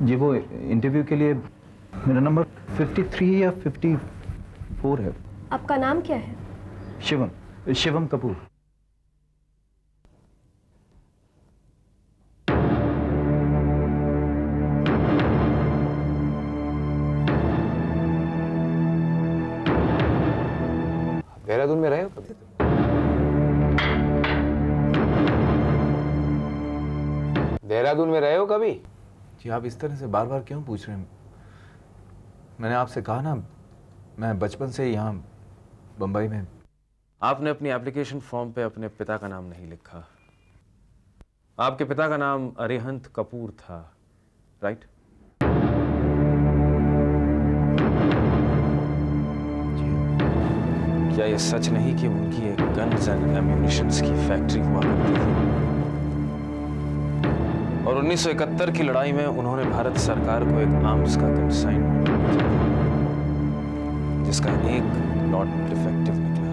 जी वो इंटरव्यू के लिए मेरा नंबर 53 या 54 है। आपका नाम क्या है? शिवम कपूर। देहरादून में रहे हो कभी? देहरादून में रहे हो कभी? जी आप इस तरह से बार बार क्यों पूछ रहे हैं? मैंने आपसे कहा ना, मैं बचपन से यहाँ बंबई में। आपने अपनी एप्लीकेशन फॉर्म पे अपने पिता का नाम नहीं लिखा। आपके पिता का नाम अरिहंत कपूर था, राइट? क्या यह सच नहीं कि उनकी एक गन्स एंड एम्यूनिशंस की फैक्ट्री हुआ करती थी और 1971 की लड़ाई में उन्होंने भारत सरकार को एक आर्म्स का कंसाइनमेंट भेजा जिसका एक लॉट डिफेक्टिव निकला।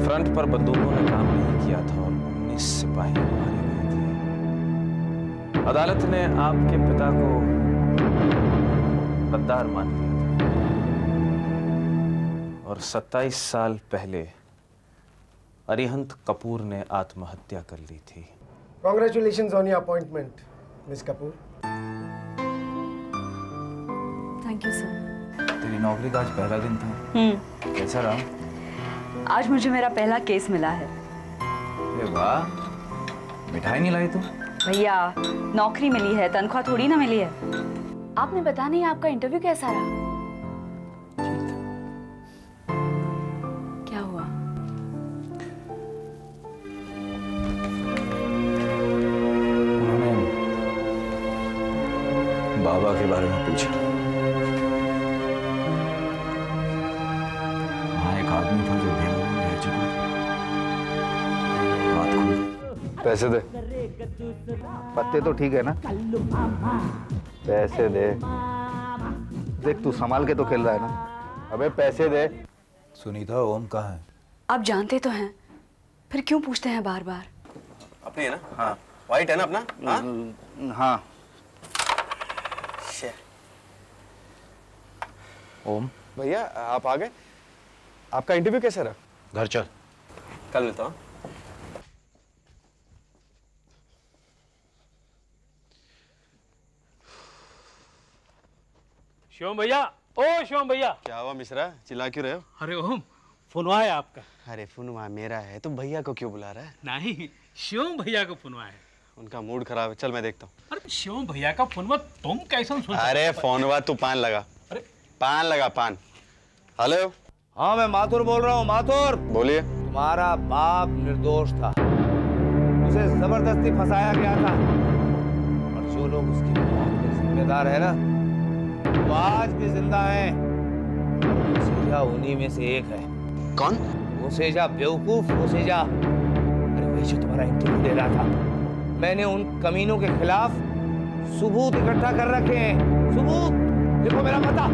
फ्रंट पर बंदूकों ने काम नहीं किया था और 19 सिपाही मारे गए थे। अदालत ने आपके पिता को गद्दार मान लिया था और 27 साल पहले अरिहंत कपूर ने आत्महत्या कर ली थी। Congratulations on your appointment, Miss Kapoor. Thank you, sir. तेरी नौकरी का आज पहला दिन था। कैसा रहा? आज मुझे मेरा पहला केस मिला है। अरे वाह, मिठाई नहीं लाई तू? भैया नौकरी मिली है, तनख्वाह थोड़ी ना मिली है। आपने बता नहीं आपका इंटरव्यू कैसा रहा? क्या हुआ? उन्होंने बाबा के बारे में पूछा। हाँ एक आदमी था जो देहरादून में रह चुका था। बात खुली। पैसे दे। पत्ते तो ठीक है ना? पैसे दे। देख तू संभाल के तो खेल रहा है ना? अबे पैसे दे। सुनीता, ओम कहाँ है? आप जानते तो हैं, फिर क्यों पूछते हैं बार बार? अपनी है ना? हाँ, व्हाइट है ना अपना? हाँ। ओम भैया आप आ गए? आपका इंटरव्यू कैसा रहा? घर चल। कल मिलता हूँ। शिवम भैया, ओ शिवम भैया। क्या हुआ मिश्रा, चिल्ला क्यों रहे हो? अरे ओम, फोनवा है आपका। अरे फोनवा मेरा है, तुम भैया को क्यों बुला रहा है? नहीं, शिवम भैया को फोनवा है। उनका मूड खराब है, चल मैं देखता हूँ। अरे शिवम भैया का फोनवा तुम कैसे सुन? अरे फोनवा तू पान लगा। अरे पान लगा, पान। हेलो। हाँ मैं माथुर बोल रहा हूँ। माथुर बोलिए। तुम्हारा बाप निर्दोष था, उसे जबरदस्ती फंसाया गया था और जो लोग उसकी मौत के जिम्मेदार है ना, वो आज भी जिंदा हैं और ओसेजा उन्हीं में से एक है। कौन? ओसेजा बेवकूफ, ओसेजा। अरे वही जो तुम्हारा इंटरव्यू ले रहा था। मैंने उन कमीनों के खिलाफ सबूत इकट्ठा कर रखे हैं। सबूत देखो, मेरा पता।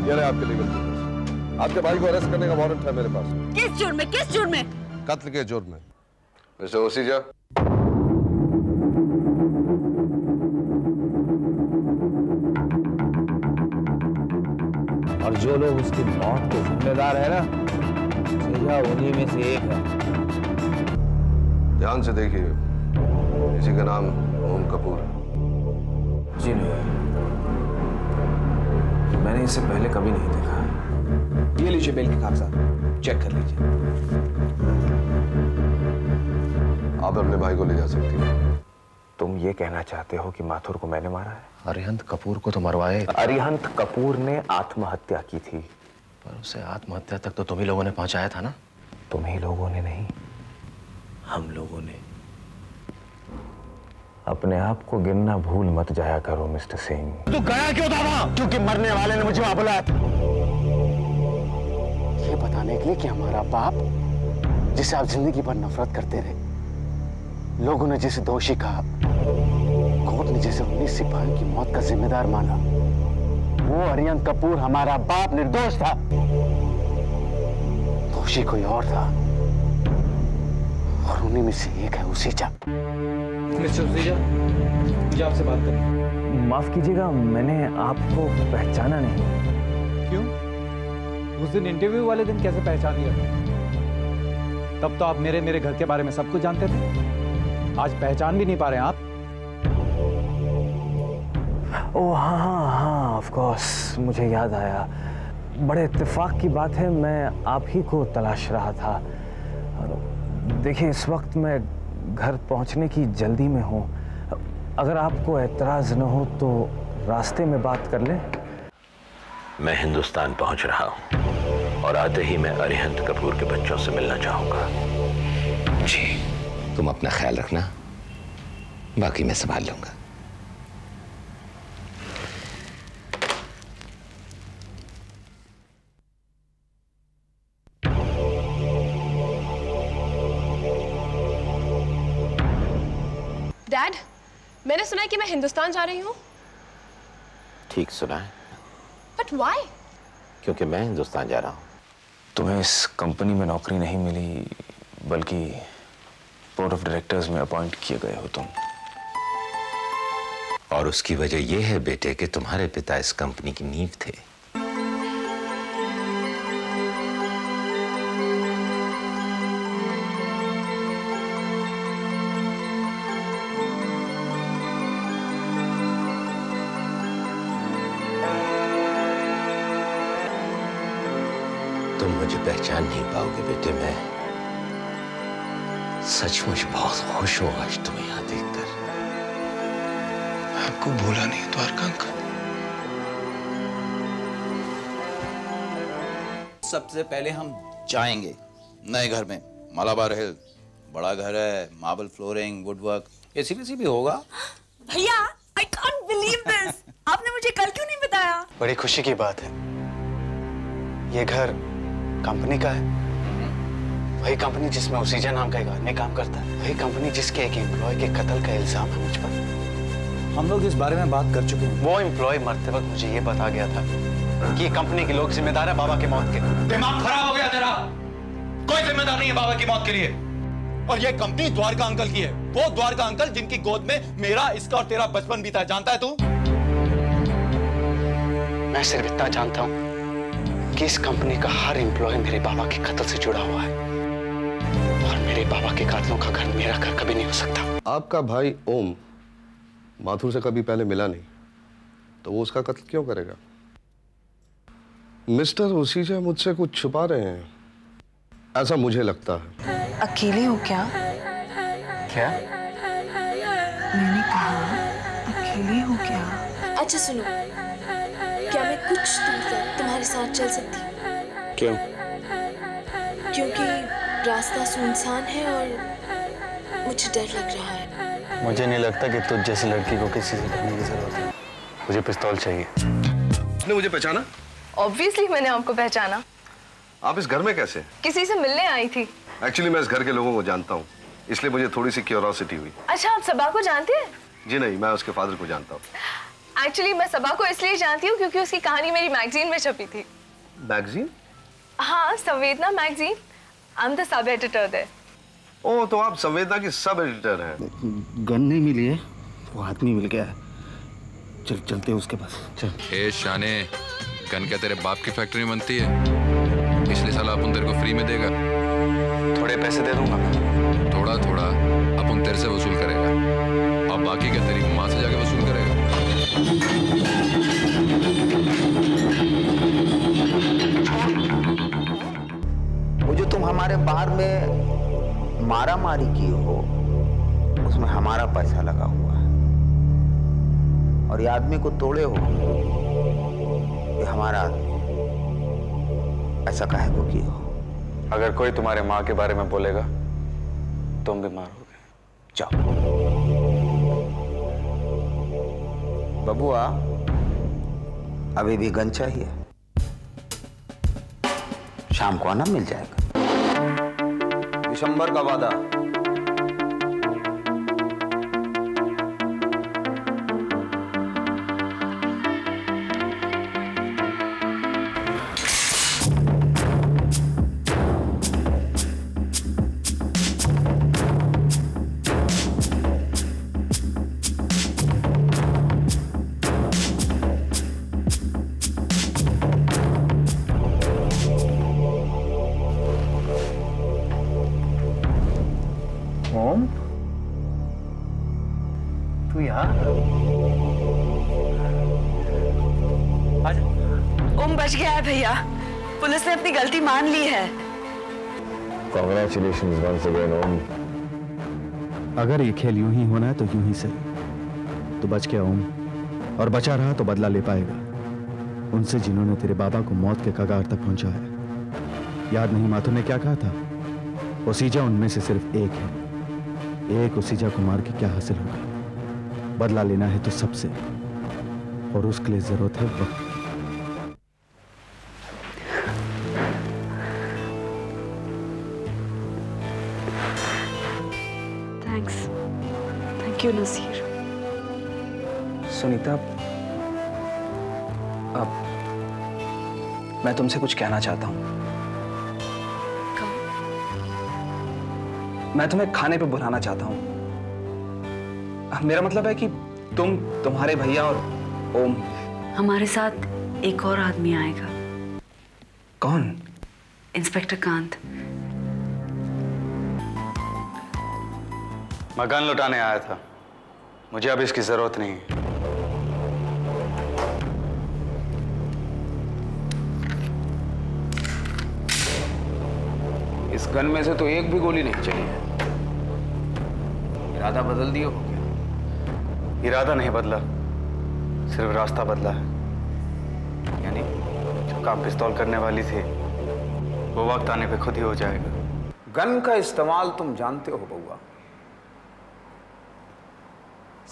ये रहे आपके लीगल पेपर्स। आपके भाई को अरेस्ट करने का वारंट है मेरे पास। किस जुर्म में? किस जुर्म में? कत्ल के जुर्म में। मिस्टर ओसीजा, और जो लोग उसकी मौत के जिम्मेदार है ना, ओसेजा उन्हीं में से एक है। ध्यान से देखिए, इसी का नाम ओम कपूर है। जी नहीं, मैंने इसे पहले कभी नहीं देखा। ये लीजिए बेल के कागजात, चेक कर लीजिए। आप अपने भाई को ले जा सकती हैं। तुम ये कहना चाहते हो कि माथुर को मैंने मारा है? अरिहंत कपूर को तो मरवाए। अरिहंत कपूर ने आत्महत्या की थी। पर उसे आत्महत्या तक तो तुम ही लोगों ने पहुंचाया था ना? तुम ही लोगों ने नहीं, हम लोगों ने। अपने आप को गिनना भूल मत जाया करो मिस्टर सिंह। तू गया क्यों था वहां? क्योंकि मरने वाले ने मुझे वहां बुलाया था। ये बताने के लिए कि हमारा बाप, जिसे आप जिंदगी भर नफरत करते रहे, लोगों ने जिसे दोषी कहा, कोर्ट ने जिसे 19 सिपाहियों की मौत का जिम्मेदार माना, वो अरिहंत कपूर हमारा बाप निर्दोष था। दोषी कोई और था, और उन्हीं में से एक है उसीजा। मिस्टर उसीजा, मुझे आपसे बात करनी। माफ कीजिएगा, मैंने आपको पहचाना नहीं। क्यों? उस दिन इंटरव्यू वाले दिन कैसे पहचान लिया? तब तो आप मेरे घर के बारे में सब कुछ जानते थे। आज पहचान भी नहीं पा रहे हैं आप। ओह हाँ, ऑफ कोर्स, मुझे याद आया। बड़े इत्तेफाक की बात है, मैं आप ही को तलाश रहा था। देखिए, इस वक्त मैं घर पहुंचने की जल्दी में हूँ। अगर आपको एतराज न हो तो रास्ते में बात कर लें। मैं हिंदुस्तान पहुंच रहा हूं और आते ही मैं अरिहंत कपूर के बच्चों से मिलना चाहूंगा। जी, तुम अपना ख्याल रखना, बाकी मैं संभाल लूंगा। डैड, मैंने सुना है कि मैं हिंदुस्तान जा रही हूँ। ठीक सुना है। But why? क्योंकि मैं हिंदुस्तान जा रहा हूं। तुम्हें इस कंपनी में नौकरी नहीं मिली, बल्कि बोर्ड ऑफ डायरेक्टर्स में अपॉइंट किए गए हो तुम। और उसकी वजह यह है बेटे कि तुम्हारे पिता इस कंपनी की नींव थे। तुम मुझे पहचान नहीं पाओगे बेटे। मैं सचमुच बहुत खुश हूं आज तुम्हें यहां देखकर। आपको भूला नहीं द्वारका अंकल। सबसे पहले हम जाएंगे नए घर में। मालाबार हिल बड़ा घर है, मार्बल फ्लोरिंग, वुडवर्क, एसी भी होगा। भैया, I can't believe this! आपने मुझे कल क्यों नहीं बताया? बड़ी खुशी की बात है। ये घर कंपनी का है। वही कंपनी जिसमें उसीजा नाम का एक आदमी काम करता है। वही कंपनी जिसके एक एम्प्लॉय के कत्ल का इल्जाम है मुझ पर। हम लोग इस बारे में बात कर चुके हैं। वो एम्प्लॉय मरते वक्त मुझे ये बता गया था कि कंपनी के लोग जिम्मेदार है बाबा की मौत के। दिमाग खराब हो गया तेरा। कोई जिम्मेदार नहीं है बाबा की मौत के लिए। और ये कंपनी द्वारका अंकल की है। वो द्वारका अंकल जिनकी गोद में मेरा, इसका और तेरा बचपन बीता। जानता है तू? मैं सिर्फ इतना जानता हूँ कि इस कंपनी का हर एम्प्लॉय मेरे बाबा के कत्ल से जुड़ा हुआ है, और मेरे बाबा के कातलों का घर मेरा घर कभी नहीं हो सकता। आपका भाई ओम माथुर से कभी पहले मिला नहीं, तो वो उसका कत्ल क्यों करेगा? मिस्टर उसीजा मुझसे कुछ छुपा रहे हैं, ऐसा मुझे लगता है। अकेले हो क्या? क्या? मैंने कहा अकेले हो क्या? अच्छा सुनो, क्या मैं कुछ दूर तक तुम्हारे साथ चल सकती हूँ? क्यों? क्योंकि रास्ता सुनसान है और मुझे डर लग रहा है। मुझे नहीं लगता कि तुझ जैसी लड़की को किसी से डरने की जरूरत है। मुझे पिस्तौल चाहिए। आपने मुझे पहचाना? ऑब्वियसली मैंने आपको पहचाना। आप इस घर में कैसे? किसी से मिलने आई थी। एक्चुअली मैं इस घर के लोगों को जानता हूँ, इसलिए मुझे थोड़ी सी क्यूरियोसिटी हुई। अच्छा, आप सबा को जानते हैं? जी नहीं, मैं उसके फादर को जानता हूँ। एक्चुअली मैं सबा को इसलिए जानती हूँ क्योंकि उसकी कहानी मेरी मैगजीन में छपी थी। मैगजीन? हाँ, Samvedna magazine. I am the sub editor there. Oh, तो आप संवेदना की सब एडिटर हैं। गन नहीं मिली है, वो आदमी मिल गया है। चलते उसके पास। चल। ए शाने, गन क्या तेरे बाप की फैक्ट्री में बनती है? इसलिए साला अपन तेरे को फ्री में देगा। थोड़े पैसे दे दूंगा। थोड़ा थोड़ा अपन तेरे से वसूल करेगा, और बाकी क्या तेरी माँ से जाके वसूल करेगा? वो जो तुम हमारे बार में मारा मारी की हो, उसमें हमारा पैसा लगा हुआ है, और ये आदमी को तोड़े हो, ये हमारा आदमी। ऐसा काहे को किए हो? अगर कोई तुम्हारे माँ के बारे में बोलेगा तुम भी मारोगे। जाओ। बबुआ, अभी भी गन चाहिए? शाम को आना, मिल जाएगा। दिसंबर का वादा। ओम, तू यहाँ? ओम बच गया है भैया, पुलिस ने अपनी गलती मान ली है। Congratulations once again, ओम। अगर ये खेल यूं ही होना है तो यूं ही सही। तो बच गया ओम, और बचा रहा तो बदला ले पाएगा उनसे जिन्होंने तेरे बाबा को मौत के कगार तक पहुंचाया। याद नहीं माथुर ने क्या कहा था? ओसीजा उनमें से सिर्फ एक है। एक ओसीजा को मार के क्या हासिल होगा? बदला लेना है तो सबसे, और उसके लिए जरूरत है वक्त की। Thank you Naseer. सुनीता, अब मैं तुमसे कुछ कहना चाहता हूं। मैं तुम्हें खाने पे बुलाना चाहता हूं। मेरा मतलब है कि तुम्हारे भैया और ओम। हमारे साथ एक और आदमी आएगा। कौन? इंस्पेक्टर कांत। मकान लुटाने आया था। मुझे अब इसकी जरूरत नहीं है। इस गन में से तो एक भी गोली नहीं चली है। इरादा बदल दिया हो क्या? इरादा नहीं बदला, सिर्फ रास्ता बदला है। यानी जो काम पिस्तौल करने वाली थी वो वक्त आने पे खुद ही हो जाएगा। गन का इस्तेमाल तुम जानते हो बउआ।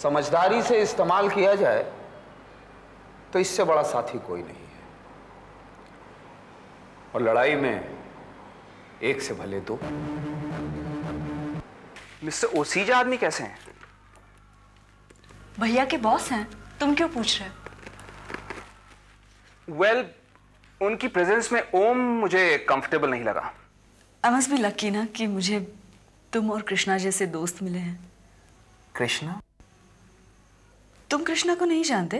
समझदारी से इस्तेमाल किया जाए तो इससे बड़ा साथी कोई नहीं है। और लड़ाई में एक से भले दो। मिस्टर ओसीजा आदमी कैसे हैं? भैया के बॉस हैं, तुम क्यों पूछ रहे हो? वेल, उनकी प्रेजेंस में ओम मुझे कंफर्टेबल नहीं लगा। आई मस्ट बी लकी ना कि मुझे तुम और कृष्णा जैसे दोस्त मिले हैं। कृष्णा? तुम कृष्णा को नहीं जानते?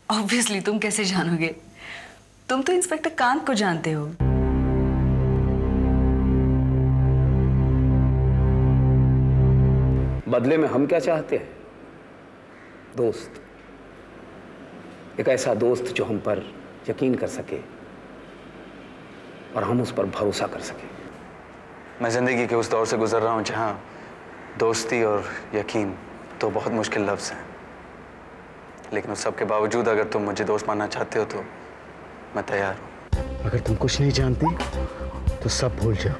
ऑब्वियसली तुम कैसे जानोगे? तुम तो इंस्पेक्टर कांत को जानते हो। बदले में हम क्या चाहते हैं? दोस्त। एक ऐसा दोस्त जो हम पर यकीन कर सके और हम उस पर भरोसा कर सके। मैं जिंदगी के उस दौर से गुजर रहा हूं जहां दोस्ती और यकीन तो बहुत मुश्किल लफ्ज हैं। लेकिन उस सब के बावजूद अगर तुम मुझे दोस्त मानना चाहते हो तो मैं तैयार हूं। अगर तुम कुछ नहीं जानती तो सब भूल जाओ।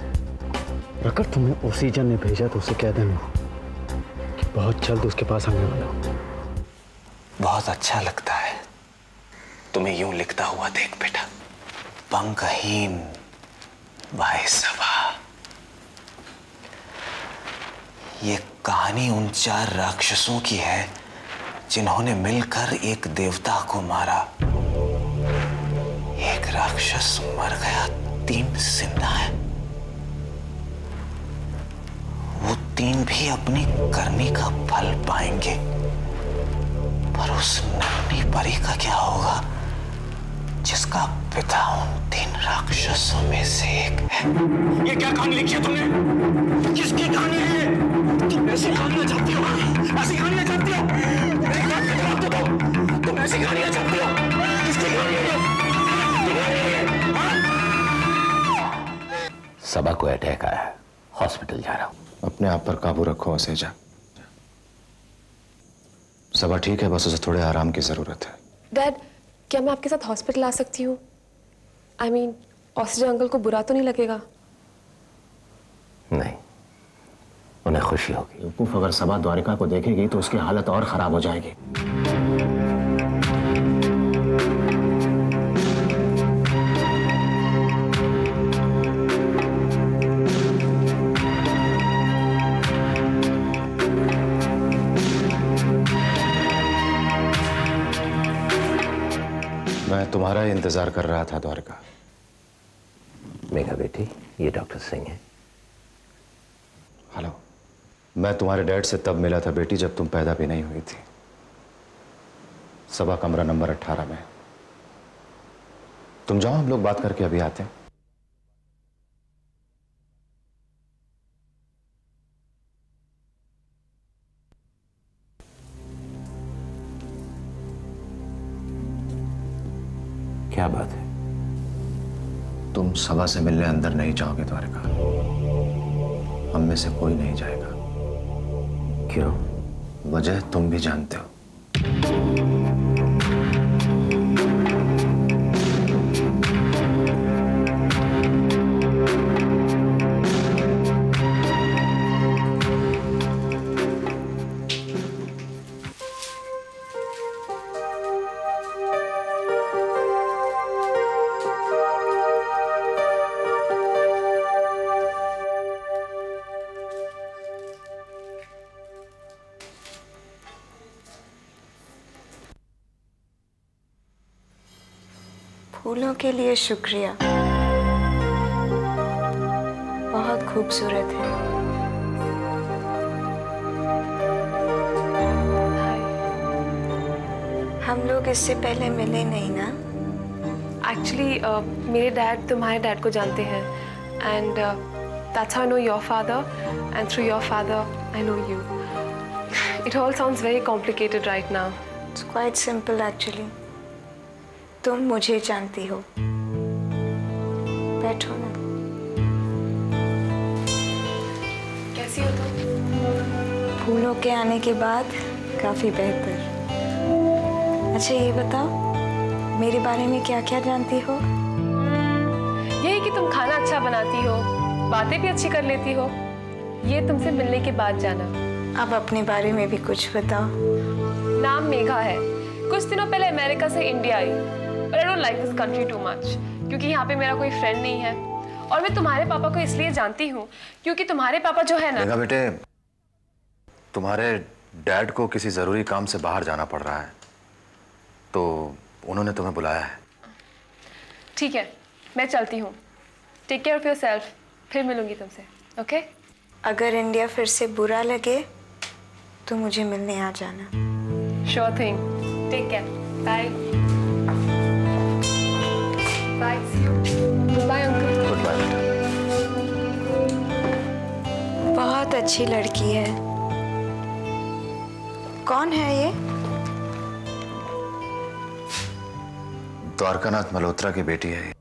अगर तुम्हें ओसीजा ने भेजा तो उसे कह देना कि बहुत जल्द उसके पास आने वाला हूं। बहुत अच्छा लगता है तुम्हें यूं लिखता हुआ देख बेटा। पंकहीन वायसभा। ये कहानी उन 4 राक्षसों की है जिन्होंने मिलकर एक देवता को मारा। एक राक्षस मर गया, 3 जिंदा है। वो 3 भी अपनी करनी का फल पाएंगे। पर उस नन्ही परी का क्या होगा जिसका पिता उन 3 राक्षसों में से एक है? ये क्या कहानी लिखी है तुमने? किसकी कहानी है ये? तुम ऐसी कहानियां छापती हो? ऐसी कहानियां छापती हो? मेरी बात का जवाब तो दो। तुम ऐसी कहानियां छापती हो? किसकी कहानी है ये? सबा को अटैक आया है, हॉस्पिटल जा रहा हूं। अपने आप पर काबू रखो ओसीजा। सबा ठीक है, बस उसे थोड़े आराम की जरूरत है। डैड, क्या मैं आपके साथ हॉस्पिटल आ सकती हूँ? आई मीन, ओसीजा अंकल को बुरा तो नहीं लगेगा? नहीं, उन्हें खुशी होगी। बेवकूफ, अगर सबा द्वारिका को देखेगी तो उसकी हालत और खराब हो जाएगी। तुम्हारा ही इंतजार कर रहा था द्वारका। मेघा बेटी, ये डॉक्टर सिंह है। हेलो। मैं तुम्हारे डैड से तब मिला था बेटी जब तुम पैदा भी नहीं हुई थी। सभा कमरा नंबर 18 में। तुम जाओ, हम लोग बात करके अभी आते हैं। क्या बात है? तुम सभा से मिलने अंदर नहीं जाओगे द्वारका। हम में से कोई नहीं जाएगा। क्यों? वजह तुम भी जानते हो। फूलों के लिए शुक्रिया, बहुत खूबसूरत है। हम लोग इससे पहले मिले नहीं ना? एक्चुअली मेरे डैड तुम्हारे डैड को जानते हैं and that's how I know your father and through your father I know you. It all sounds very complicated right now. It's quite simple actually. तुम मुझे जानती हो। बैठो ना। कैसी हो तुम? फूलों के आने के बाद काफी बेहतर। अच्छा ये बताओ, मेरे बारे में क्या क्या जानती हो? यही कि तुम खाना अच्छा बनाती हो, बातें भी अच्छी कर लेती हो। ये तुमसे मिलने के बाद जाना। अब अपने बारे में भी कुछ बताओ। नाम मेघा है। कुछ दिनों पहले अमेरिका से India I. But I don't like this country too much, क्योंकि यहाँ पे मेरा कोई फ्रेंड नहीं है। और मैं तुम्हारे पापा को इसलिए जानती हूँ क्योंकि तुम्हारे पापा जो है ना। मेघा बेटे, तुम्हारे डैड को किसी जरूरी काम से बाहर जाना पड़ रहा है, तो उन्होंने तुम्हें बुलाया है। ठीक है, मैं चलती हूँ। Take care of yourself. फिर मिलूंगी तुमसे, ओके? अगर इंडिया फिर से बुरा लगे तो मुझे मिलने आ जाना। Sure thing. Take care. Bye. Bye. Bye uncle. Good bye बेटा। बहुत अच्छी लड़की है। कौन है ये? द्वारकानाथ मल्होत्रा की बेटी है।